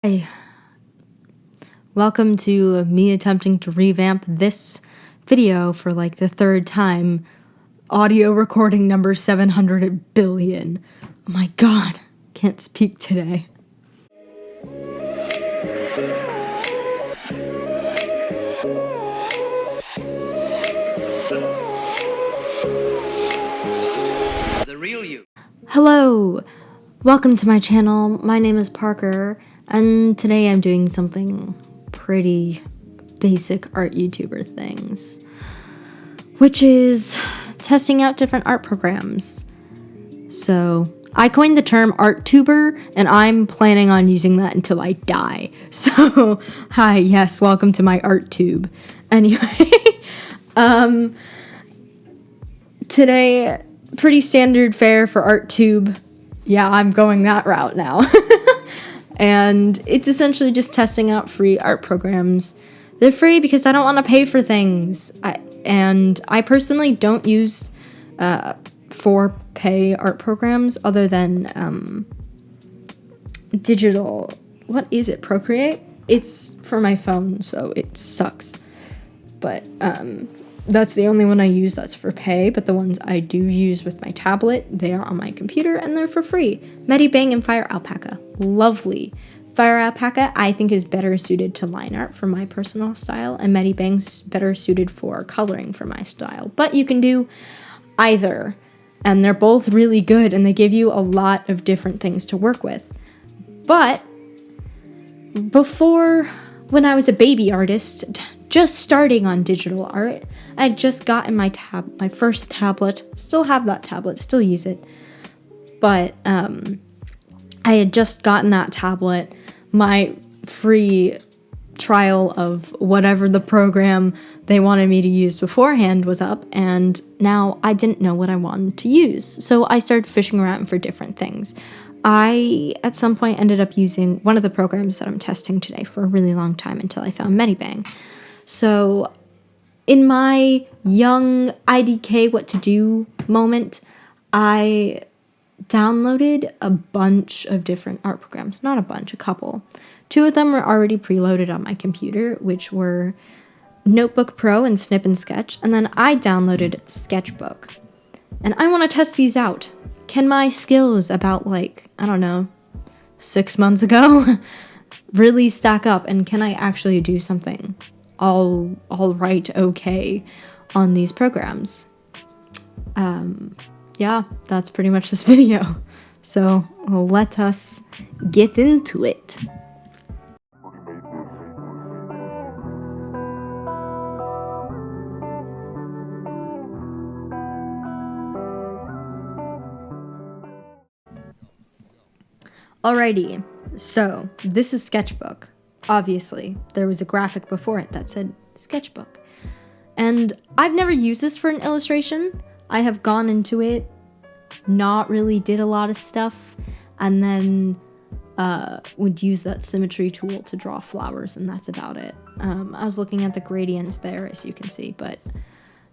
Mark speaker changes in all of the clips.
Speaker 1: Hi, welcome to me attempting to revamp this video for like the third time. Audio recording number 700 billion. Oh my god, can't speak today.
Speaker 2: The real you.
Speaker 1: Hello, welcome to my channel. My name is Parker. And today I'm doing something pretty basic art YouTuber things, which is testing out different art programs. So I coined the term art tuber, and I'm planning on using that until I die. So hi, yes, welcome to my art tube. Anyway, today, pretty standard fare for art tube. Yeah, I'm going that route now. And it's essentially just testing out free art programs. They're free because I don't want to pay for things. I personally don't use for pay art programs other than digital. What is it? Procreate? It's for my phone, so it sucks. But that's the only one I use that's for pay, but the ones I do use with my tablet, they are on my computer and they're for free. Medibang and Fire Alpaca. Lovely. Fire Alpaca, I think, is better suited to line art for my personal style, and Medibang's better suited for coloring for my style. But you can do either, and they're both really good, and they give you a lot of different things to work with. But before, when I was a baby artist, just starting on digital art, I had just gotten my first tablet. Still have that tablet, still use it. But I had just gotten that tablet. My free trial of whatever the program they wanted me to use beforehand was up, and now I didn't know what I wanted to use. So I started fishing around for different things. I, at some point, ended up using one of the programs that I'm testing today for a really long time until I found Medibang. So in my young IDK what to do moment, I downloaded a bunch of different art programs. Not a bunch, a couple. Two of them were already preloaded on my computer, which were Notebook Pro and Snip and Sketch. And then I downloaded Sketchbook. And I want to test these out. Can my skills about, like, I don't know, 6 months ago really stack up? And can I actually do something all right, okay on these programs? Yeah, that's pretty much this video. So let us get into it. Alrighty, so this is Sketchbook. Obviously, there was a graphic before it that said Sketchbook. And I've never used this for an illustration. I have gone into it, not really did a lot of stuff, and then would use that symmetry tool to draw flowers, and that's about it. I was looking at the gradients there, as you can see, but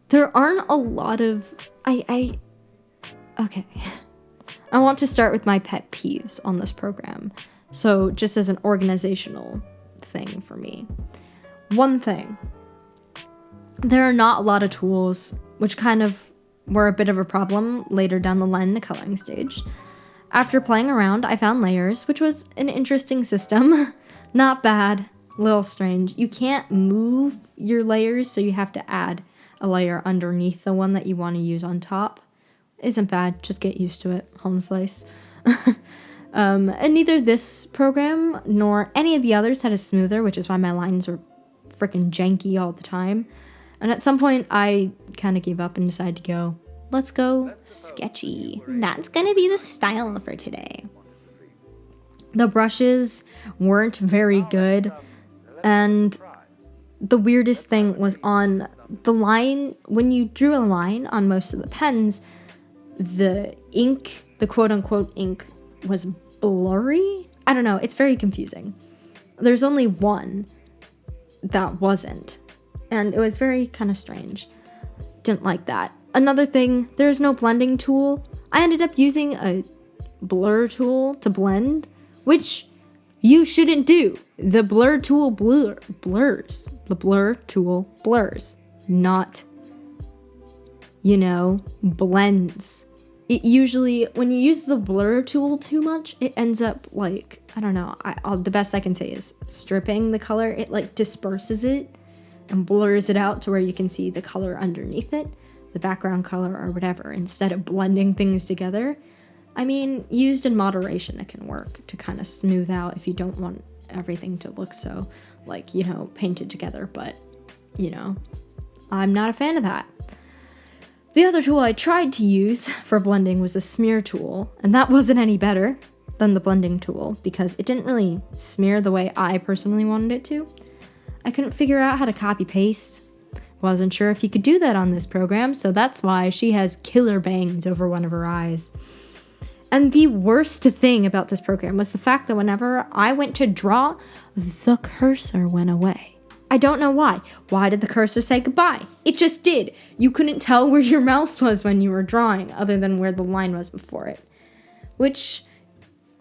Speaker 1: there aren't a lot of... Okay. I want to start with my pet peeves on this program. So just as an organizational thing for me. One thing. There are not a lot of tools, which kind of were a bit of a problem later down the line in the coloring stage. After playing around, I found layers, which was an interesting system. Not bad, a little strange. You can't move your layers, so you have to add a layer underneath the one that you want to use on top. Isn't bad, just get used to it, home slice. And neither this program nor any of the others had a smoother, which is why my lines were freaking janky all the time. And at some point, I kind of gave up and decided to go, let's go sketchy. That's gonna be the style for today. The brushes weren't very good, and the weirdest thing was on the line, when you drew a line on most of the pens, the ink, the quote-unquote ink, was blurry? I don't know, it's very confusing. There's only one that wasn't, and it was very kind of strange. Didn't like that. Another thing, there's no blending tool. I ended up using a blur tool to blend, which you shouldn't do. The blur tool blurs. The blur tool blurs, not, blends. It usually, when you use the blur tool too much, it ends up like, I don't know, the best I can say is stripping the color. It like disperses it and blurs it out to where you can see the color underneath it, the background color or whatever, instead of blending things together. I mean, used in moderation, it can work to kind of smooth out if you don't want everything to look so, like, painted together. But, I'm not a fan of that. The other tool I tried to use for blending was the smear tool, and that wasn't any better than the blending tool because it didn't really smear the way I personally wanted it to. I couldn't figure out how to copy paste. Wasn't sure if you could do that on this program, so that's why she has killer bangs over one of her eyes. And the worst thing about this program was the fact that whenever I went to draw, the cursor went away. I don't know why. Why did the cursor say goodbye? It just did. You couldn't tell where your mouse was when you were drawing, other than where the line was before it. Which,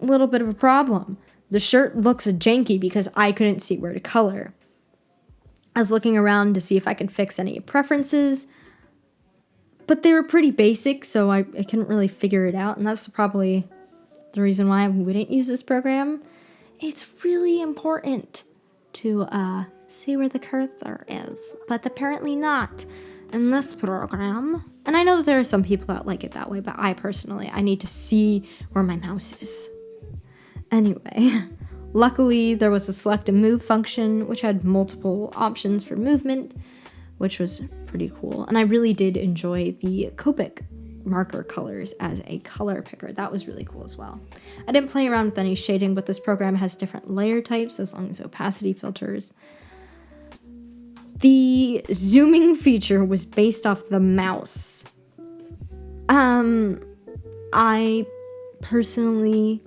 Speaker 1: a little bit of a problem. The shirt looks janky because I couldn't see where to color. I was looking around to see if I could fix any preferences, but they were pretty basic, so I couldn't really figure it out, and that's probably the reason why I wouldn't use this program. It's really important to see where the cursor is, but apparently not in this program. And I know that there are some people that like it that way, but I personally, I need to see where my mouse is. Anyway, luckily there was a select and move function, which had multiple options for movement, which was pretty cool. And I really did enjoy the Copic marker colors as a color picker. That was really cool as well. I didn't play around with any shading, but this program has different layer types as long as opacity filters. The zooming feature was based off the mouse. I personally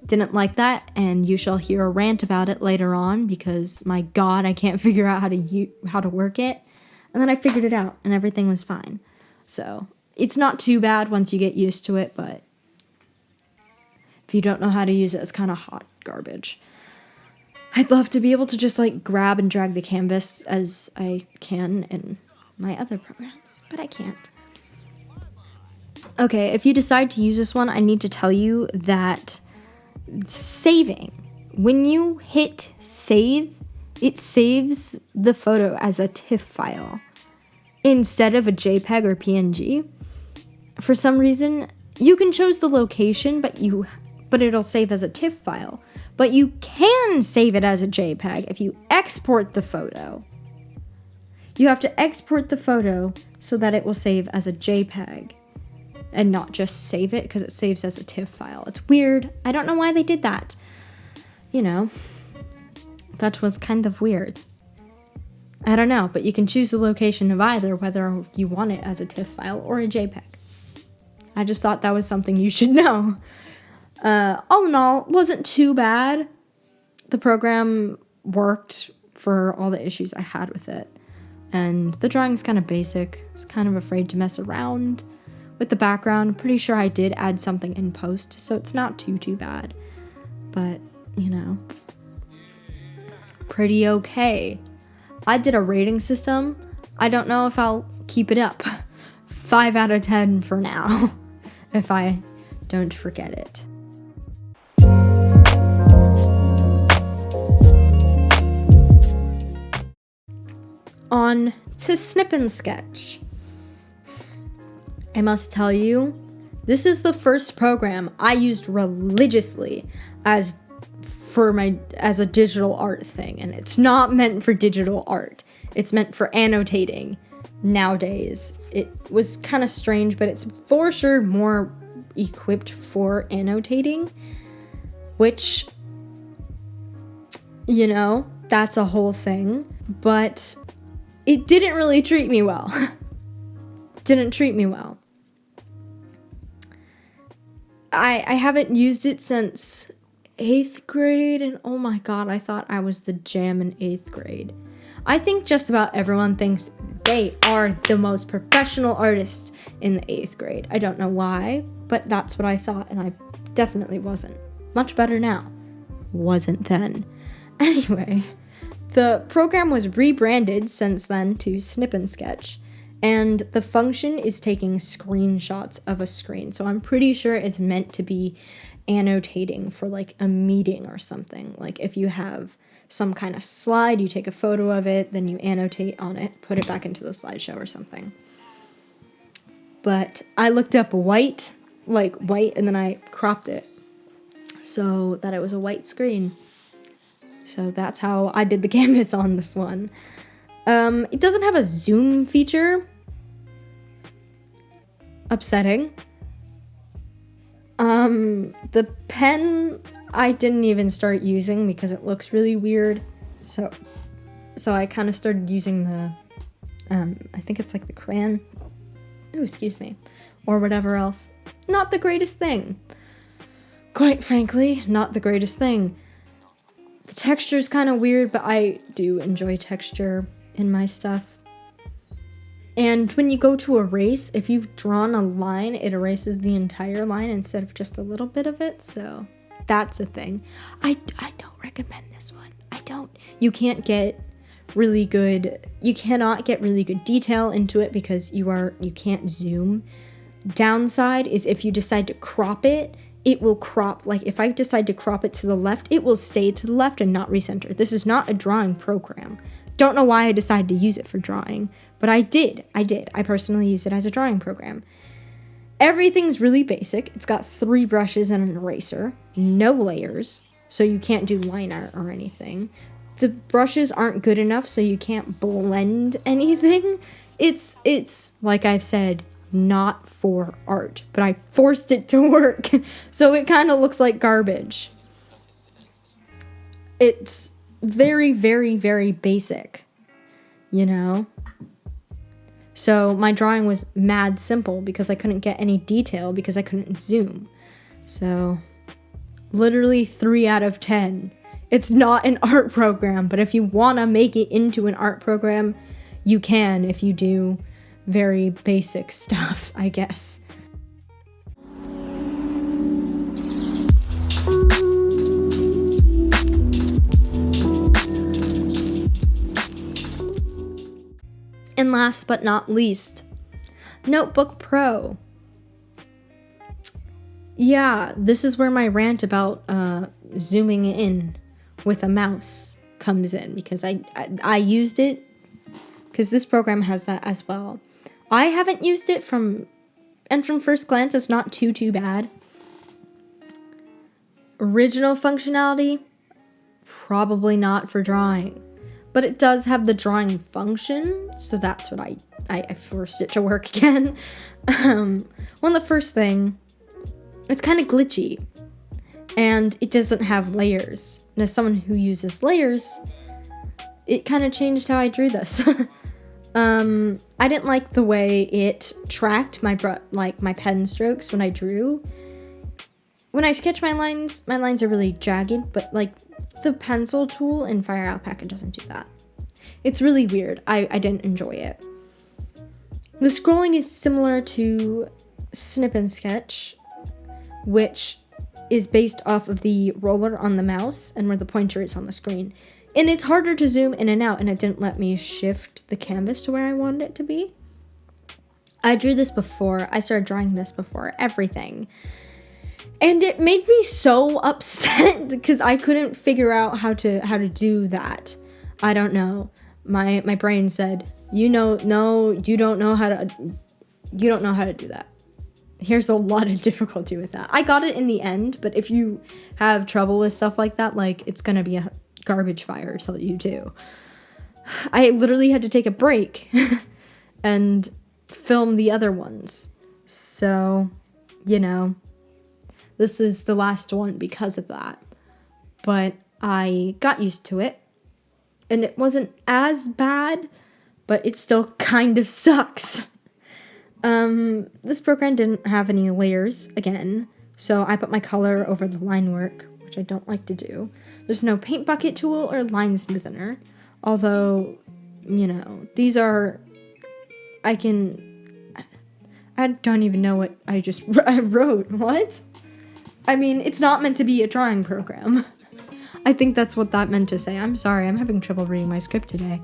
Speaker 1: didn't like that, and you shall hear a rant about it later on because, my God, I can't figure out how to work it. And then I figured it out, and everything was fine. So, it's not too bad once you get used to it, but if you don't know how to use it, it's kind of hot garbage. I'd love to be able to just, grab and drag the canvas as I can in my other programs, but I can't. Okay, if you decide to use this one, I need to tell you that saving, when you hit save, it saves the photo as a TIFF file instead of a JPEG or PNG. For some reason, you can choose the location, but it'll save as a TIFF file. But you can save it as a JPEG if you export the photo. You have to export the photo so that it will save as a JPEG and not just save it because it saves as a TIFF file. It's weird. I don't know why they did that. That was kind of weird. I don't know, but you can choose the location of either, whether you want it as a TIFF file or a JPEG. I just thought that was something you should know. All in all, it wasn't too bad. The program worked for all the issues I had with it. And the drawing's kind of basic. I was kind of afraid to mess around with the background. I'm pretty sure I did add something in post, so it's not too bad. But, pretty okay. I did a rating system. I don't know if I'll keep it up. 5 out of 10 for now, if I don't forget it. On to Snip and Sketch. I must tell you, this is the first program I used religiously as a digital art thing, and it's not meant for digital art. It's meant for annotating nowadays. It was kind of strange, but it's for sure more equipped for annotating, which, that's a whole thing, but it didn't really treat me well. I haven't used it since 8th grade, and oh my God, I thought I was the jam in 8th grade. I think just about everyone thinks they are the most professional artist in the 8th grade. I don't know why, but that's what I thought, and I definitely wasn't. Much better now. wasn't then. Anyway, the program was rebranded since then to Snip and Sketch, and the function is taking screenshots of a screen. So I'm pretty sure it's meant to be annotating for like a meeting or something. Like if you have some kind of slide, you take a photo of it, then you annotate on it, put it back into the slideshow or something. But I looked up white, and then I cropped it so that it was a white screen. So that's how I did the canvas on this one. It doesn't have a zoom feature. Upsetting. The pen I didn't even start using because it looks really weird. So I kind of started using the, I think it's like the crayon. Oh, excuse me. Or whatever else. Not the greatest thing. Quite frankly, not the greatest thing. The texture's kind of weird, but I do enjoy texture in my stuff. And when you go to erase, if you've drawn a line, it erases the entire line instead of just a little bit of it. So that's a thing. I don't recommend this one. I don't. You cannot get really good detail into it because you can't zoom. Downside is if you decide to crop it, it will crop. Like if I decide to crop it to the left, it will stay to the left and not recenter. This is not a drawing program. Don't know why I decided to use it for drawing, but I did. I personally use it as a drawing program. Everything's really basic. It's got 3 brushes and an eraser, no layers, so you can't do line art or anything. The brushes aren't good enough, so you can't blend anything. It's like I've said, not for art, but I forced it to work, so it kind of looks like garbage. It's very, very, very basic, you know? So my drawing was mad simple because I couldn't get any detail because I couldn't zoom. So literally 3 out of 10. It's not an art program, but if you want to make it into an art program, you can if you do very basic stuff, I guess. And last but not least, Notebook Pro. Yeah, this is where my rant about zooming in with a mouse comes in, because I used it because this program has that as well. I haven't used it from first glance, it's not too bad. Original functionality, probably not for drawing. But it does have the drawing function, so that's what I forced it to work again. The first thing, it's kind of glitchy, and it doesn't have layers. And as someone who uses layers, it kind of changed how I drew this. I didn't like the way it tracked my pen strokes when I drew. When I sketch my lines are really jagged, but like the pencil tool in Fire Alpaca doesn't do that. It's really weird. I didn't enjoy it. The scrolling is similar to Snip and Sketch, which is based off of the roller on the mouse and where the pointer is on the screen. And it's harder to zoom in and out, and it didn't let me shift the canvas to where I wanted it to be. I drew this before. I started drawing this before everything. And it made me so upset because I couldn't figure out how to do that. I don't know. My brain said, you don't know how to do that. Here's a lot of difficulty with that. I got it in the end, but if you have trouble with stuff like that, like, it's gonna be a garbage fire till you do. I literally had to take a break and film the other ones. So, you know, this is the last one because of that. But I got used to it, and it wasn't as bad, but it still kind of sucks. This program didn't have any layers, again, so I put my color over the line work, which I don't like to do. There's no paint bucket tool or line smoother, although, you know, these are, I don't even know what I wrote. What? I mean, it's not meant to be a drawing program. I think that's what that meant to say. I'm sorry, I'm having trouble reading my script today.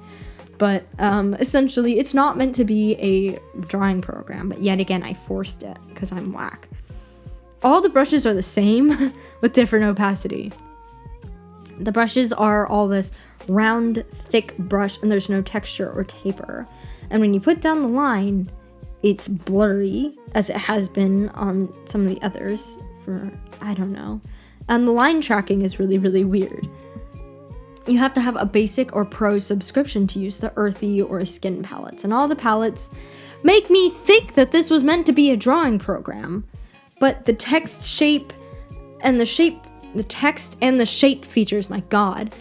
Speaker 1: But essentially, it's not meant to be a drawing program, but yet again, I forced it because I'm whack. All the brushes are the same with different opacity. The brushes are all this round, thick brush, and there's no texture or taper. And when you put down the line, it's blurry, as it has been on some of the others for, I don't know. And the line tracking is really, really weird. You have to have a basic or pro subscription to use the earthy or skin palettes. And all the palettes make me think that this was meant to be a drawing program. But the text shape and the text and the shape features, my god,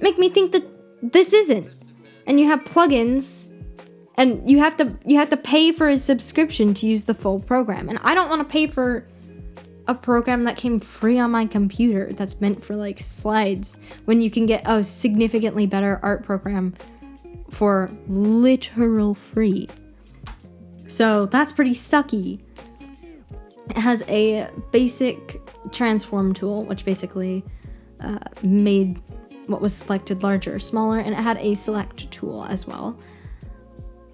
Speaker 1: make me think that this isn't. And you have plugins, and you have to pay for a subscription to use the full program. And I don't want to pay for a program that came free on my computer that's meant for like slides when you can get a significantly better art program for literal free. So that's pretty sucky. It has a basic transform tool, which basically made what was selected larger or smaller, and it had a select tool as well.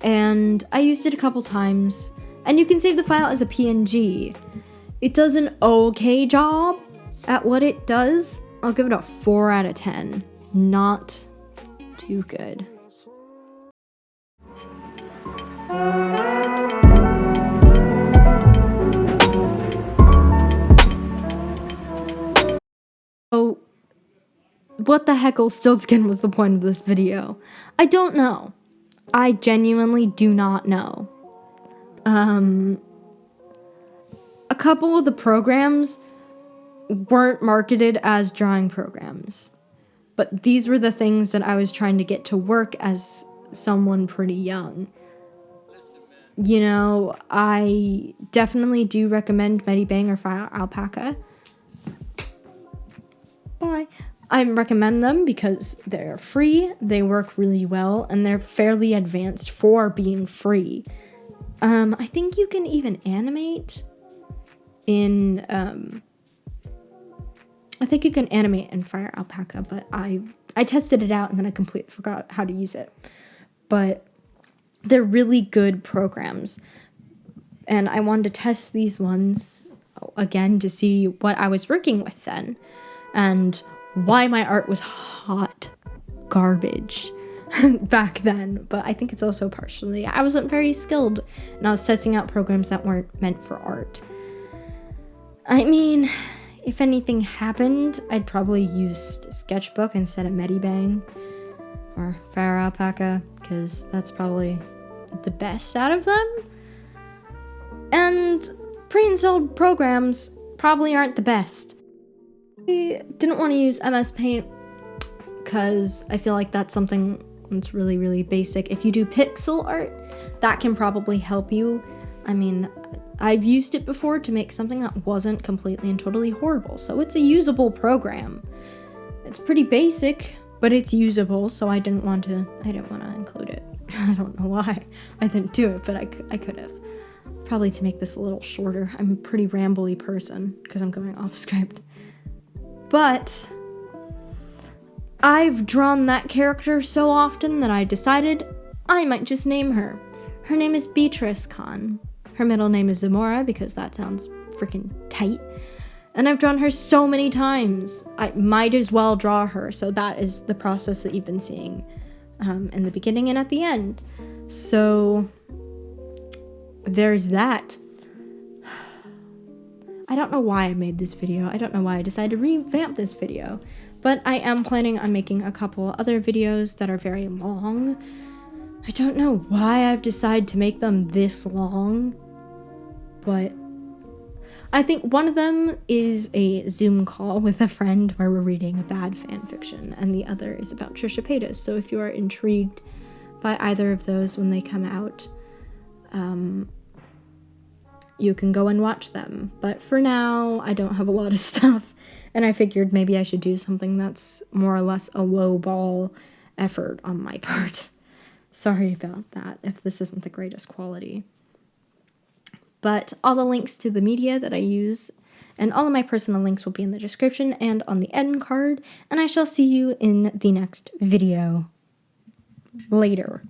Speaker 1: And I used it a couple times, and you can save the file as a PNG. It does an okay job at what it does. I'll give it a 4 out of 10. Not too good. So, what the heckle Stiltskin was the point of this video? I don't know. I genuinely do not know. A couple of the programs weren't marketed as drawing programs, but these were the things that I was trying to get to work as someone pretty young. You know, I definitely do recommend Medibang or alpaca. Bye. I recommend them because they're free, they work really well, and they're fairly advanced for being free. I think you can even animate in I think you can animate in Fire Alpaca, but I tested it out and then I completely forgot how to use it. But they're really good programs, and I wanted to test these ones again to see what I was working with then and why my art was hot garbage back then. But I think it's also partially I wasn't very skilled and I was testing out programs that weren't meant for art. I mean, if anything happened, I'd probably use Sketchbook instead of Medibang or Fire Alpaca, because that's probably the best out of them. And pre-installed programs probably aren't the best. I didn't want to use MS Paint because I feel like that's something that's really, really basic. If you do pixel art, that can probably help you. I mean, I've used it before to make something that wasn't completely and totally horrible, so it's a usable program. It's pretty basic, but it's usable, so I didn't want to include it. I don't know why I didn't do it, but I could have. Probably to make this a little shorter. I'm a pretty rambly person because I'm going off script. But I've drawn that character so often that I decided I might just name her. Her name is Beatrice Khan. Her middle name is Zamora because that sounds freaking tight. And I've drawn her so many times. I might as well draw her. So that is the process that you've been seeing in the beginning and at the end. So there's that. I don't know why I made this video. I don't know why I decided to revamp this video. But I am planning on making a couple other videos that are very long. I don't know why I've decided to make them this long, but I think one of them is a Zoom call with a friend where we're reading a bad fan fiction, and the other is about Trisha Paytas. So if you are intrigued by either of those when they come out, you can go and watch them. But for now, I don't have a lot of stuff, and I figured maybe I should do something that's more or less a low ball effort on my part. Sorry about that if this isn't the greatest quality. But all the links to the media that I use And all of my personal links will be in the description and on the end card. And I shall see you in the next video. Later.